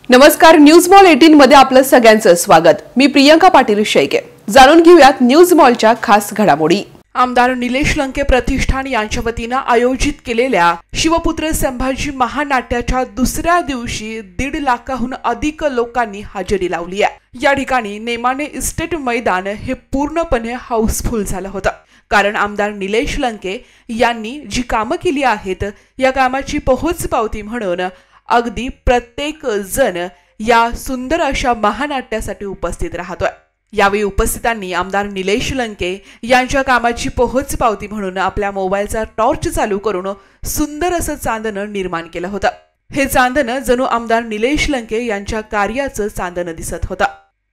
नमस्कार, news mall 18 मध्ये आपलं सगळ्यांचं स्वागत। मी प्रियंका पाटील शेळके। जाणून घेऊयात न्यूज मॉलच्या खास घडामोडी। आमदार निलेश लंके प्रतिष्ठान यांच्या वतीने आयोजित केलेल्या शिवपुत्र संभाजी महानाट्याच्या दुसऱ्या दिवशी 1.5 लाखाहून अधिक लोकांनी हजेरी लावली आहे। या ठिकाणी नेमाने इस्टेट मैदान हे पूर्णपणे हाऊसफुल झालं होतं, कारण आमदार निलेश लंके यांनी जी कामं केली आहेत या कामाची पोहोचपावती म्हणून अगदी प्रत्येक जण या सुंदर अशा महानाट्यासाठी उपस्थित राहतोय। यावेळी उपस्थितांनी आमदार निलेश लंके यांच्या कामाची पोहोचपावती म्हणून आपल्या मोबाईलचा टॉर्च चालू करून सुंदर असं चांदणं निर्माण केलं होतं। हे चांदणं जणू आमदार निलेश लंके यांच्या कार्याचं चांदणं दिसत होतं।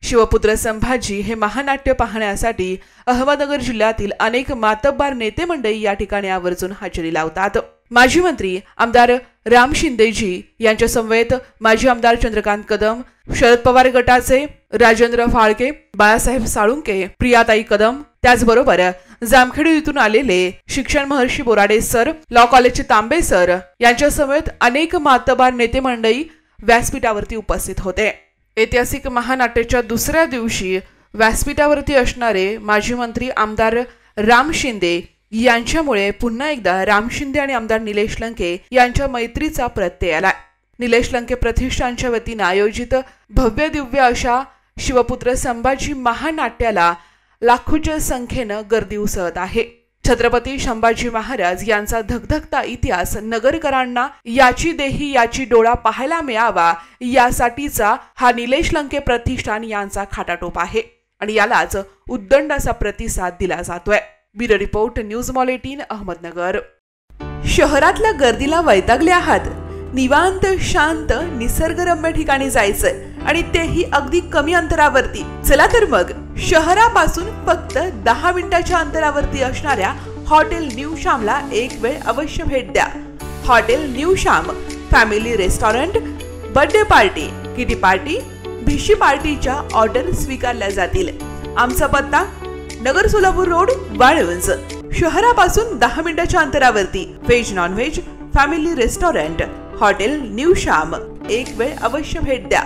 शिवपुत्र संभाजी हे महानाट्य पाहण्यासाठी अहमदनगर जिल्ह्यातील अनेक मातब्बार नेते मंडळी या ठिकाणी आवर्जून हजेरी लावतात। माजी मंत्री आमदार राम शिंदेजी यांच्या समवेत माजी आमदार चंद्रकांत कदम, शरद पवार गटाचे राजेंद्र फाळके, बाळासाहेब साळुंके, प्रियाताई कदम, त्याचबरोबर जामखेड येथून आलेले शिक्षण महर्षी बोराडे सर, लॉ कॉलेजचे तांबे सर यांच्या समवेत अनेक मातब्बार नेते मंडळी व्यासपीठावरती उपस्थित होते। ऐतिहासिक महानाट्याच्या दुसऱ्या दिवशी व्यासपीठावरती असणारे माजी मंत्री आमदार राम शिंदे यांच्यामुळे पुन्हा एकदा राम शिंदे आणि आमदार निलेश लंके यांच्या मैत्रीचा प्रत्यय आला। निलेश लंके प्रतिष्ठानच्या वतीने आयोजित भव्य दिव्य अशा शिवपुत्र संभाजी महानाट्याला लाखोच्या संख्येने गर्दी उसळत आहे। छत्रपती संभाजी महाराज यांचा धगधगता इतिहास नगरकरांना याची देही याची डोळा पाहायला मिळावा यासाठीचा हा निलेश लंके प्रतिष्ठान यांचा खाटाटोप आहे आणि यालाच उद्दंड असा प्रतिसाद दिला जातोय। Bureau report, news mall 18 Ahmednagar. शहरातल्या गर्दीला वैतागले आहात? निवांत शांत निसर्गरम्य ठिकाणी जायचं आणि तेही अगदी कमी अंतरावरती। चला तर मग शहरापासून फक्त 10 मिनिटाच्या अंतरावरती असणाऱ्या हॉटेल न्यू श्यामला एक वेळ अवश्य भेट द्या। Hotel new Shyam family restaurant, birthday party, kitty party, भिशी पार्टीच्या ऑर्डर स्वीकारल्या जातील। आमचा पत्ता नगर सोलापूर रोड, वाळवंज। शहरापासून 10 मिनिटाच्या अंतरावरती veg non veg family restaurant hotel new Shyam, एक वेळ अवश्य भेट द्या।